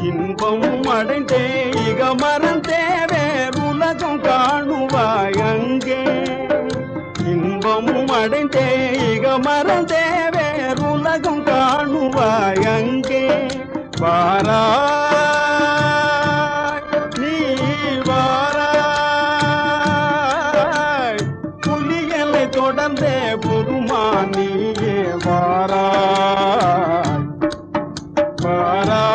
இன்பமும் அடைந்தே இக மறந்தே வேறுலகம் காணுவாய் அங்கே. இன்பமும் அடைந்தே இக மறந்தே வேறுலகம் காணுவாய் அங்கே. வாராய் நீ வாராய் புலியலை தொடர்ந்தே புதுமானியே வாராய் வாராய்.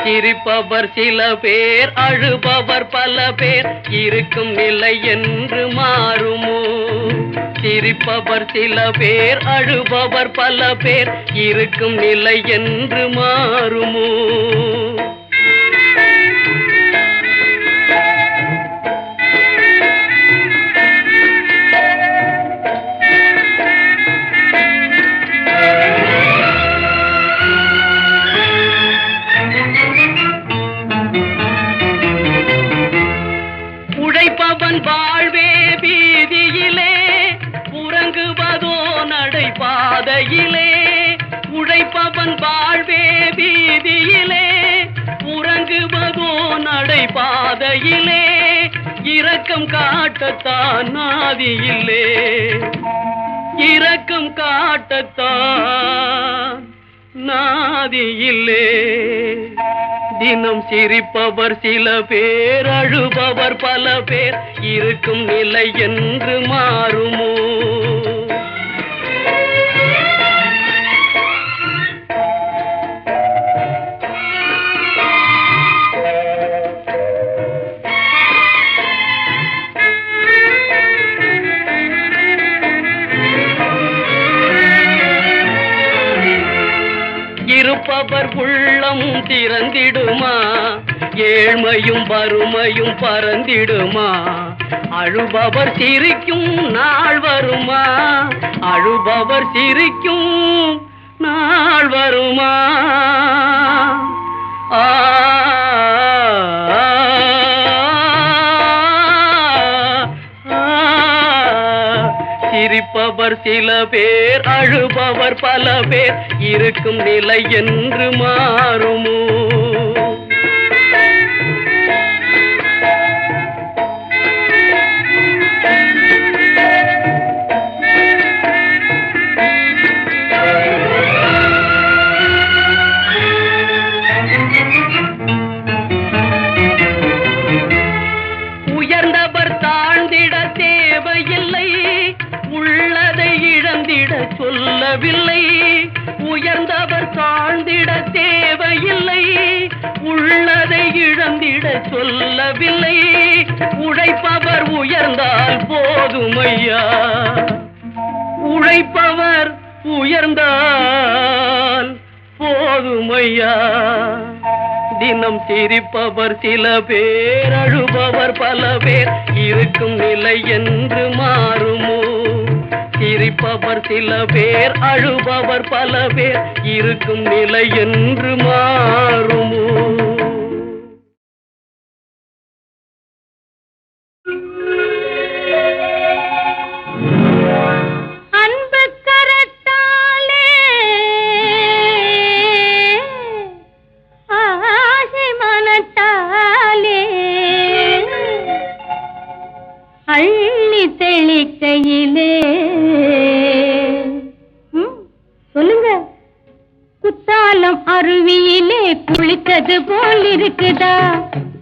சிரிப்பவர் சில பேர் அழுபவர் பல பேர் இருக்கும் நிலை என்று மாறுமோ? சிரிப்பவர் சில பேர் அழுபவர் பல பேர் இருக்கும் நிலை என்று மாறுமோ? வாழ்வே வீதியிலே உறங்குவதோ நடைபாதையிலே உழைப்பவன் வாழ்வே வீதியிலே உறங்குவதோ நடைபாதையிலே இரக்கம் காட்டத்தான் நாதியில்லே இரக்கம் காட்டத்தான் நாதியில்லே தினம் சிரிப்பவர் சில பேர் அழுபவர் பல பேர் இருக்கும் நிலை என்று மாறுமோ இருப்பவர் உள்ளம் திறந்திடுமா ஏழ்மையும் வறுமையும் பறந்திடுமா அழுபவர் சிரிக்கும் நாள் வருமா அழுபவர் சிரிக்கும் நாள் வருமா ஆ சிரிப்பவர் சில பேர் அழுபவர் பல பேர் இருக்கும் நிலை என்று மாறுமோ உயர்ந்தவர் தாழ்ந்திட தேவையில்லை உள்ளதை இழந்திட சொல்லவில்லை உயர்ந்தவர் தாழ்ந்திட தேவையில்லை உள்ளதை இழந்திட சொல்லவில்லை உழைப்பவர் உயர்ந்தால் போதுமையா உழைப்பவர் உயர்ந்தால் போதுமையா தினம் சிரிப்பவர் சில பேர் அழுபவர் பல பேர் இருக்கும் நிலை என்று மாறுமோ சிரிப்பவர் சில பேர் அழுபவர் பல பேர் இருக்கும் நிலை என்று மாறுமோ அள்ளி தெளிக்கையிலே சொல்லுங்க குத்தாலம் அருவியிலே குளித்தது போல் இருக்குதா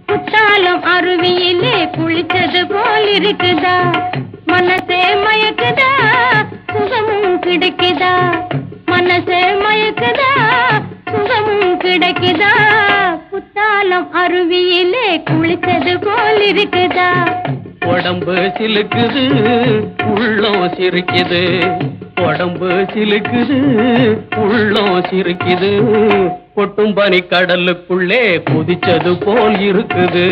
குத்தாலம் அருவியிலே குளித்தது போல் இருக்குதா மனசே மயக்குதா சுகமும் கிடைக்குதா மனசே மயக்குதா சுகமும் கிடைக்குதா குத்தாலம் அருவியிலே குளித்தது போல் இருக்குதா உடம்பு சிலுக்குது உள்ளம் சிரிக்குது உடம்பு சிலுக்குது உள்ளம் சிரிக்குது கொட்டும் பனி கடலுக்குள்ளே குதிச்சது போல் இருக்குது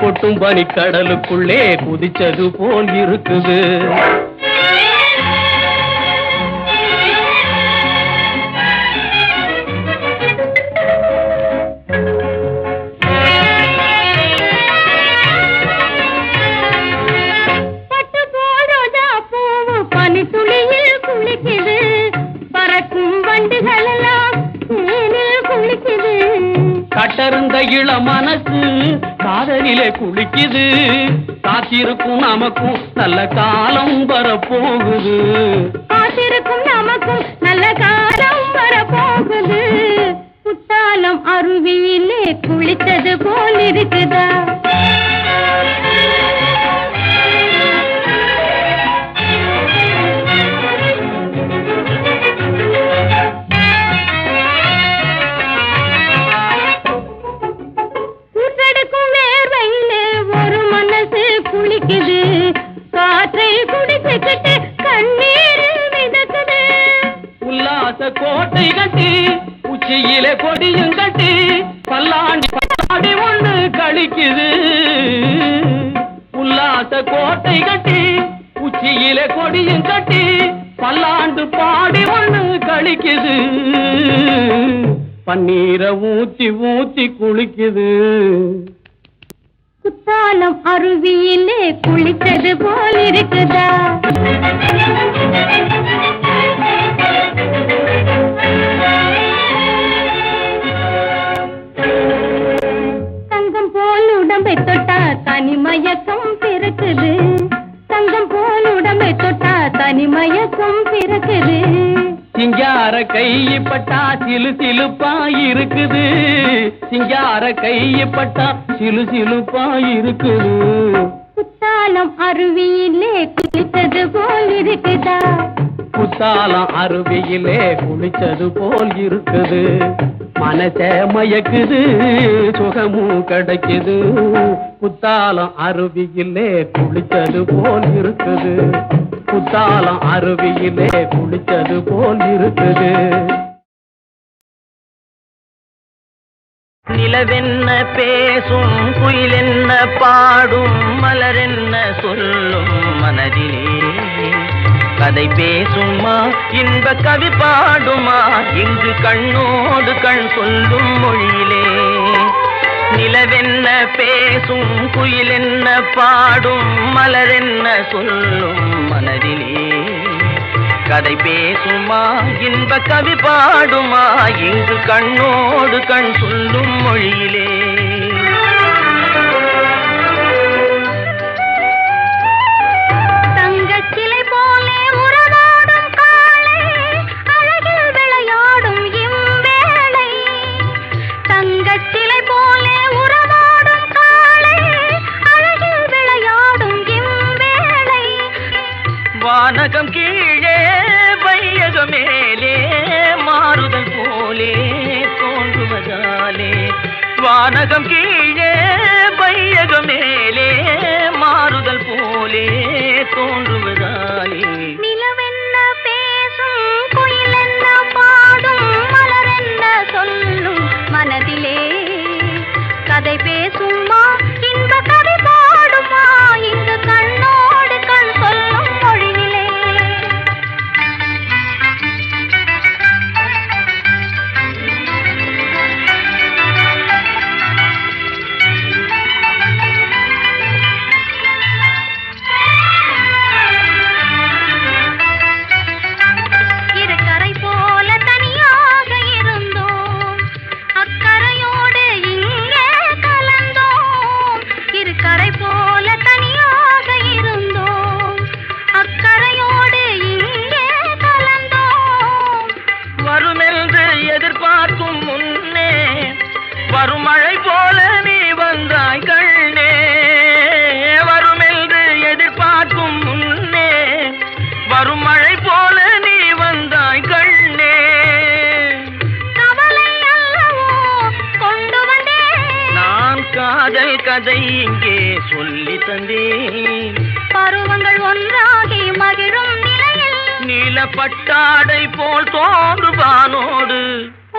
கொட்டும் பனி கடலுக்குள்ளே குதிச்சது போல் இருக்குது கட்டருந்த இள மனசு காதலிலே குளிக்குது காத்திருக்கும் நமக்கும் நல்ல காலம் வரப்போகுது காத்திருக்கும் நமக்கும் நல்ல காலம் வரப்போகுது குத்தாலம் அருவியிலே குளித்தது போல் இருக்குதா குளிக்குது காற்றை குடிச்சுக்கிட்டு கண்ணீரில் மிதக்குது உல்லாச கோட்டை கட்டி உச்சியிலே கொடியும் கட்டி பல்லாண்டி பல்லாடி ஒன்று கழிக்குது உல்லாச கோட்டை கட்டி உச்சியிலே கொடியும் கட்டி பல்லாண்டு பாடி ஒன்று கழிக்குது பன்னீரை ஊத்தி ஊத்தி குளிக்குது குத்தாலம் அருவியிலே குளித்தது போல் இருக்குதா? தங்கம் போல் உடம்பை தொட்டா தனிமயக்கம் பிறக்குது. தங்கம் போல் உடம்பை தொட்டா தனிமயக்கம் பிறக்குது. சிங்கார கைப்பட்டா சிலு சிலுப்பா இருக்குது. சிங்கார கைப்பட்டா சிலு சிலுப்பா இருக்குது. குத்தாலம் அருவியிலே குளித்தது போல் இருக்குதா? குத்தாலம் அருவியிலே குளிச்சது போல் இருக்குது. மனச மயக்குது, சுகமும் கிடைக்குது. குத்தாலம் அருவியிலே குளிச்சது போல் இருக்குது. குத்தாலம் அருவியிலே குளிச்சது போல் இருக்குது. நிலவென்ன பேசும், குயிலென்ன பாடும், மலரென்ன சொல்லும் மனதிலே கதை பேசுமா, இன்ப கவி பாடுமா, இங்கு கண்ணோடு கண் சொல்லும் மொழியிலே. நிலவென்ன பேசும், குயிலென்ன பாடும், மலரென்ன சொல்லும் மனதிலே கதை பேசுமா, இன்ப கவி பாடுமா, இங்கு கண்ணோடு கண் சொல்லும் மொழியிலே. தங்கச்சிலை போலே உறவாடும் காளை, அழகில் விளையாடும் இவ்வேளை. தங்கச்சிலை போலே உறவாடும் காளை, அழகில் விளையாடும் இவ்வேளை. வானகம் கீழே வையகம் மேலே மாறுதல் போலே தோன்றுவதாலே. வானகம் கீழே வையகம் மேலே மாறுதல் போலே தோன்றுவதாலே. நிலவென்ன பேசும், குயிலென்ன பாடும், மலரென்ன சொல்லும் மனதிலே கதை பேசுமா, இன்ப கவி பாடுமா, இங்கு கண்ணோடு கண் சொல்லும் மொழியிலே. இருக்கரை போல தனியாக இருந்தோம், அக்கரையோடு இங்கே கலந்தோம். இருக்கரை போல தனியாக இருந்தோம், அக்கரையோடு இங்கே கலந்தோம். வருமென்று எதிர்பார்க்கும் முன்னே வரும் மழை போல நீ வந்தாய் கண்ணே. வருமென்று எதிர்பார்க்கும் முன்னே வரும் மழை போல நீ வந்தாய் கண்ணே. கவலை அல்லவோ கொண்டு வந்தேன், நான் காதல் கதை இங்கே சொல்லி தந்தேன். பருவங்கள் ஒன்றாகி மகிழும் நிலையில் நீலப்பட்டாடை போல் தோன்றுவானோடு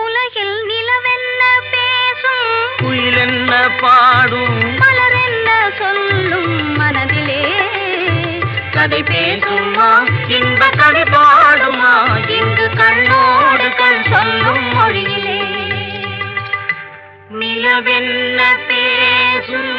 உலகில் நிலவென்ன பேசும், குயிலென்ன பாடும், மலரென்ன சொல்லும் மனதிலே கதை பேசுமா, இன்ப கவி பாடுமா, இங்கு கண்ணோடு கண் சொல்லும் மொழியிலே. நிலவென்ன பேசும்.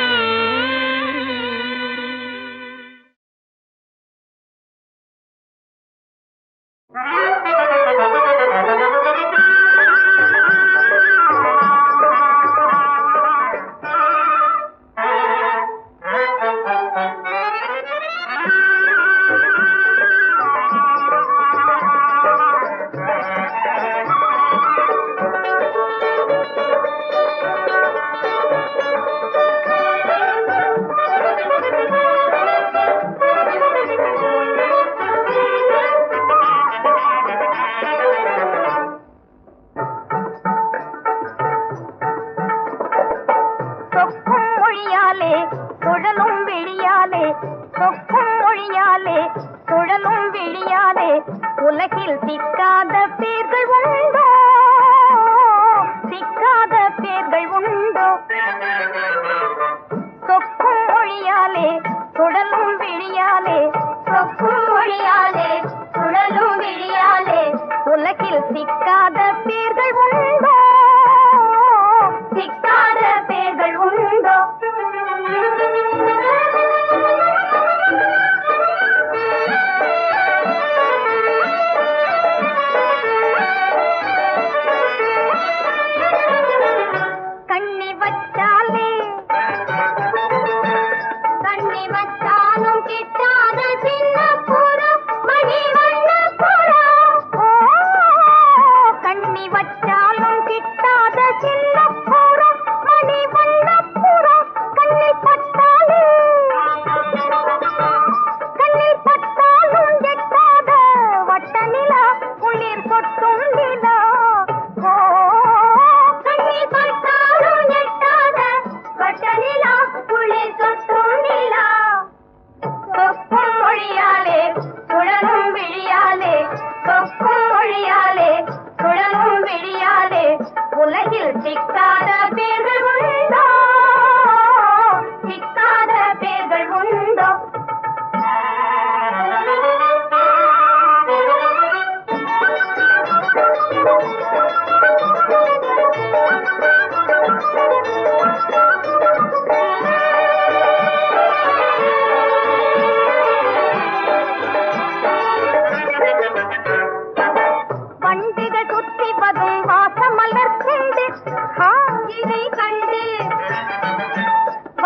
உலகில் சிக்காத பேர்கள் உண்டோ, சிக்காத பேர்கள் உண்டோ. சொக்கும் மொழியாலே சுழலும் விழியாலே, சொக்கும் மொழியாலே சுழலும் விழியாலே, உலகில் சிக்காத பேர்கள் உண்டோ, சிக்காத பேர்கள் உண்டோ.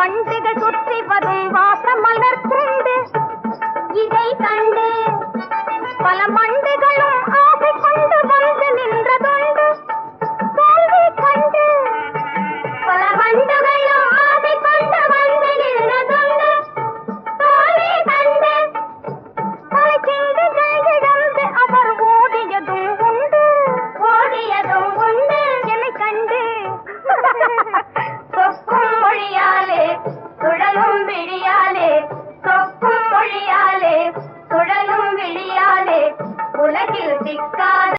வண்டுகள் சுற்றி வரும் வாசமலர் கொண்டு இதை கண்டு பல மண்டுகளும் ஆசை கொண்டு வந்து நின்றதுண்டு. தோல்வி கண்டு பல மண்டுகளும் ஆசை கொண்டு வந்து நின்றதுண்டு. தோல்வி கண்டு பல சிந்துகள் இழந்து அவர் ஓடியதும் உண்டு. ஓடியதும் உண்டு. என்னை கண்டு சொக்கும் மொழியாலே சுழலும் விழியாலே, சொக்கும் மொழியாலே சுழலும் விழியாலே உலகில் சிக்காத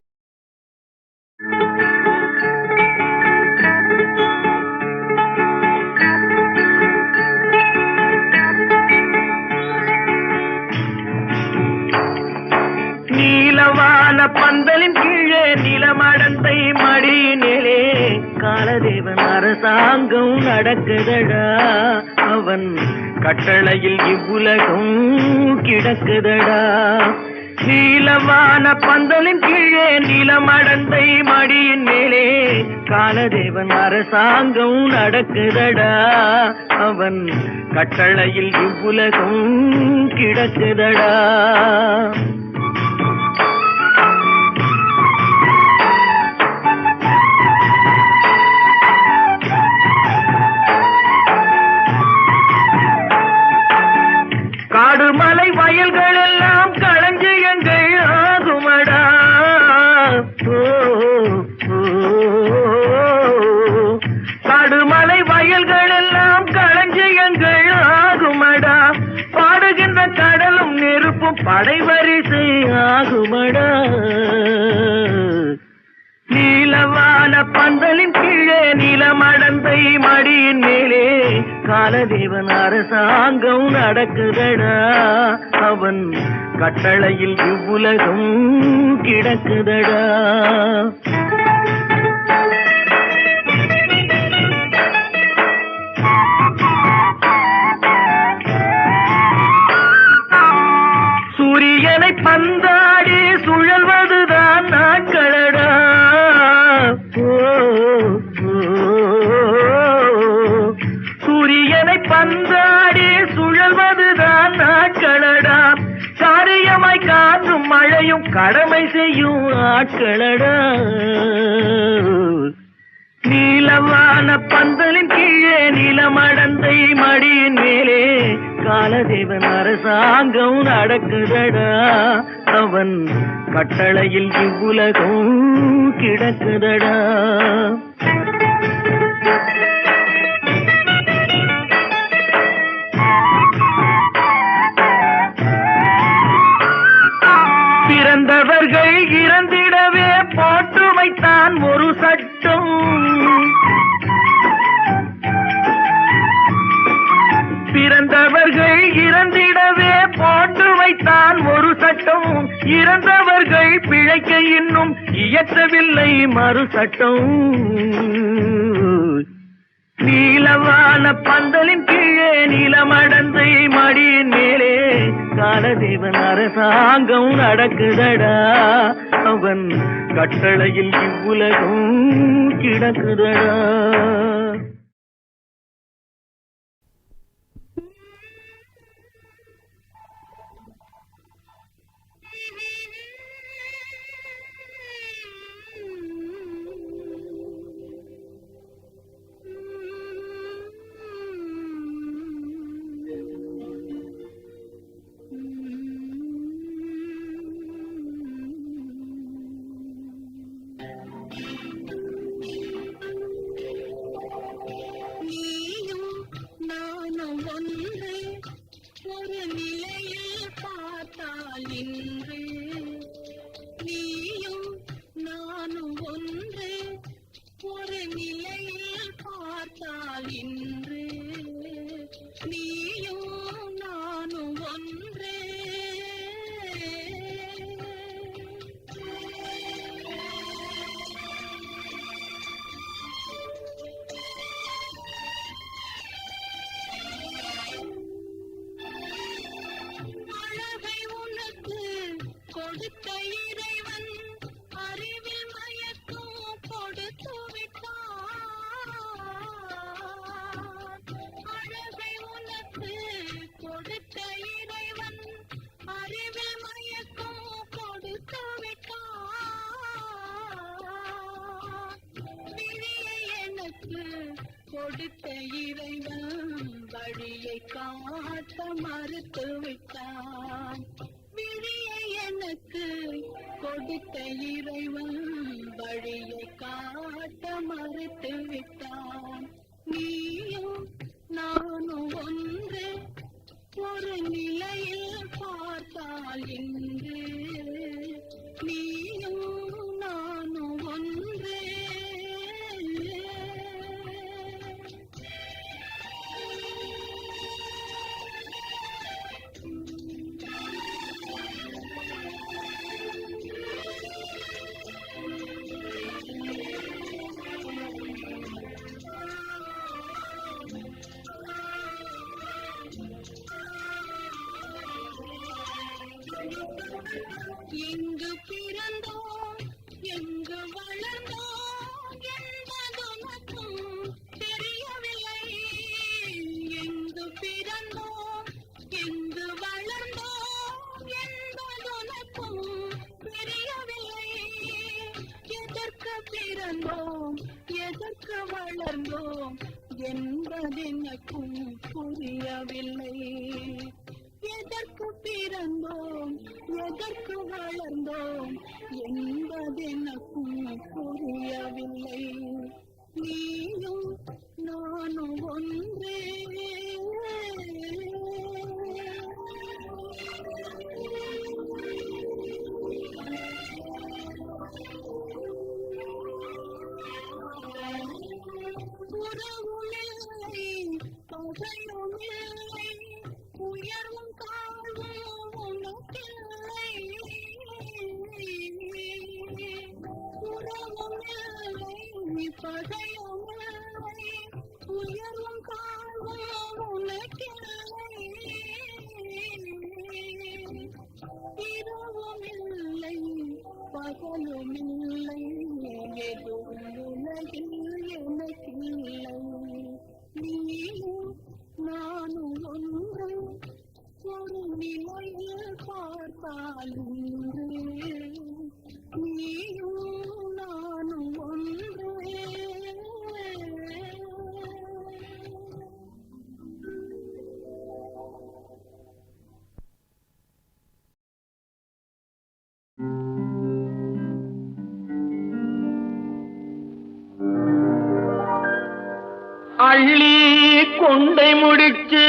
நீலவான பந்தலின் கீழே நிலமடந்தை மடியினிலே காலதேவன் அரசாங்கம் நடக்குதடா. அவன் கட்டளையில் இவ்வுலகம் கிடக்குதடா. நீலவான பந்தலின் கீழே நிலமடந்தை மடியின் மேலே காலதேவன் அரசாங்கம் நடக்குதடா. அவன் கட்டளையில் இவ்வுலகம் கிடக்குதடா. காடுமலை வயல்கள் எல்லாம் களஞ்சியங்கள் ஆகுமடா. காடுமலை வயல்கள் எல்லாம் களஞ்சியங்கள் ஆகுமடா. பாடுகின்ற கடலும் நெருப்பும் படைவரிசை ஆகுமடா. நீலவான பந்தலின் கீழே நிலமடந்தை மடியின் மேலே காலதேவன் அரசாங்கம் நடக்குதடா. அவன் கட்டளையில் இவ்வுலகம் கிடக்குதடா. சூரியனை பந்தாடி சுழல்வதுதான் நாட்களடா. சூரியனை பந்தாடி சுழல்வதுதான் நாட்களடா. காரியமாய் காற்றும் மழையும் கடமை செய்யும் ஆட்களடா. நீலவான பந்தலின் கீழே நிலமடந்தை மடியின் மேலே காலதேவன் அரசாங்கம் நடக்குதடா. அவன் கட்டளையில் இவ்வுலகம் கிடக்குதடா. பிறந்தவர்கள் இறந்திடவே போட்டு வைத்தான் ஒரு சட்டம். பிறந்தவர்கள் இறந்திடவே போட்டு வைத்தான் ஒரு சட்டம். இறந்தவர்கள் பிழைக்க இன்னும் இயற்றவில்லை மறு சட்டம். நீலவான பந்தலின் கீழே நிலமடந்தை மடியின் மேலே காலதேவன் அரசாங்கம் நடக்குதடா. அவன் கட்டளையில் இவ்வுலகம் கிடக்குதடா. இறைவன் வழியை காட்ட மறுத்து விட்டான். விழியை எனக்கு கொடுத்த இறைவன் வழியை காட்ட மறுத்து விட்டான். நீயும் நானும் ஒன்று ஒரு நிலையில் பார்த்தால் இன்று நீயும் நானும் ஒன்று. எங்கு பிறந்தோம் எங்கு வளர்ந்தோம் என்பதுனக்கும் தெரியவில்லை. எங்கு பிறந்தோம் எங்கு வளர்ந்தோம் என்பதுனக்கும் தெரியவில்லை. எதற்கு பிறந்தோம் எதற்கு வளர்ந்தோம் என்பதெனக்கும் புரியவில்லை. எதற்கு பிறந்தோம் எதற்கு வளர்ந்தோம் என்பதெனக்கும் புரியவில்லை. நீயும் நானும் ஒன்றே. உறவுமில்லை பகையுமில்லை உயர்வும் தாழ்வும் உனக்கில்லை. உறவுமில்லை பகையுமில்லை உயர்வும் தாழ்வும் உனக்கில்லை. இரவுமில்லை பகலுமில்லை எதுவும் உலகில் எனக்கில்லை. நீயும் நானும் ஒன்று ஒரு நிலையில் பார்த்தால் இன்று நீயும் நானும் ஒன்று. அள்ளி கொண்டை முடிச்சு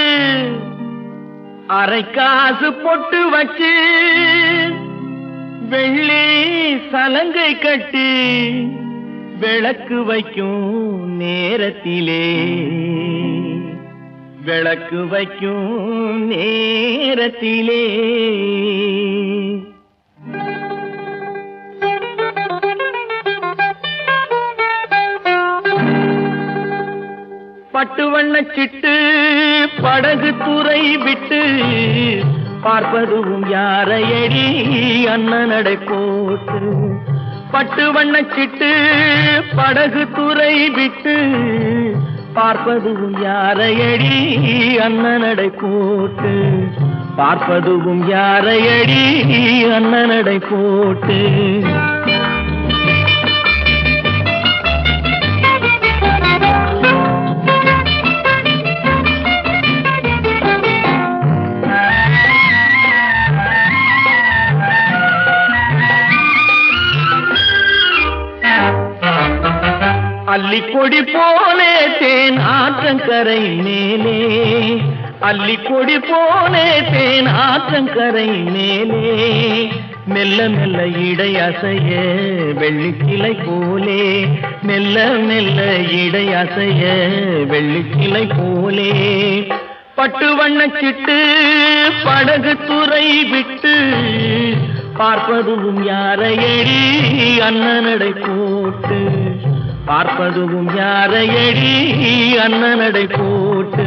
அரை காசு பொட்டு வச்சு வெள்ளி சலங்கை கட்டி விளக்கு வைக்கும் நேரத்திலே விளக்கு வைக்கும் நேரத்திலே பட்டு வண்ண சிட்டு படகு துறை விட்டு பார்ப்பதும் யாரையடி அண்ணனடை போட்டு. பட்டு வண்ண சிட்டு படகு துறை விட்டு பார்ப்பதும் யாரையடி அண்ணனடை போட்டு. பார்ப்பதும் யாரையடி அண்ணனடை போட்டு. அல்லிக்கொடி போலே தேன் ஆற்றங்கரை மேலே அல்லிக்கொடி போலே தேன் ஆற்றங்கரை மேலே மெல்ல மெல்ல இடை அசைய வெள்ளிக்கிளை போலே மெல்ல மெல்ல இடை அசைய வெள்ளிக்கிளை போலே. பட்டு வண்ண சிட்டு படகு துறை விட்டு பார்ப்பதும் யாரையடி அண்ணனடை போட்டு. பார்ப்பதும் யாரையடி அண்ணனடை போட்டு.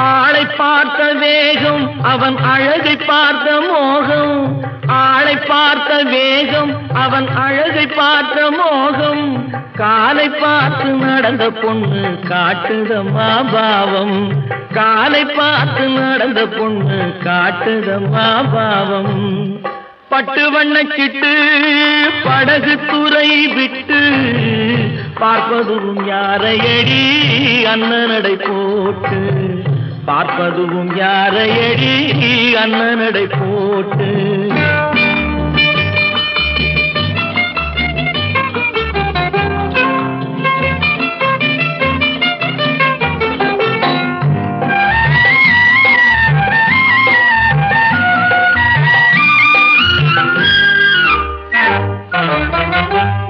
ஆளை பார்த்த வேகம் அவன் அழகை பார்த்த மோகம். ஆளை பார்த்த வேகம் அவன் அழகை பார்த்த மோகம் காலை பார்த்து நடந்த பொண்ணு காட்டுதம்மா பாவம் காலை பார்த்து நடந்த பொண்ணு காட்டுதம்மா பாவம் பட்டு வண்ணச்சிட்டு படகு துறை விட்டு பார்ப்பதும் யாரையடி அண்ணனடை போட்டு பார்ப்பதும் யாரையடி அண்ணனடை போட்டு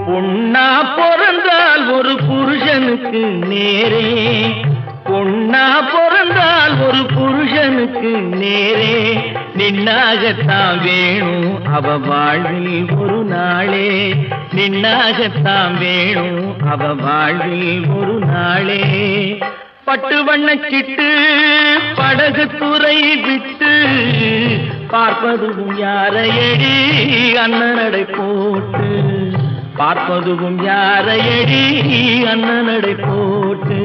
பொன்னா பிறந்தால் ஒரு புருஷனுக்கு நேரே பொன்னா பிறந்தால் ஒரு புருஷனுக்கு நேரே நின்னாகத்தான் வேணும் அவ வாழ்வில் ஒரு நாளே நின்னாகத்தான் வேணும் அவ வாழ்வில் ஒரு நாளே பட்டு வண்ணச்சிட்டு படகு துறை விட்டு பார்ப்பதும் யாரையடி அண்ணனடை போட்டு பார்ப்பதும் யாரையடி அண்ணனடை போட்டு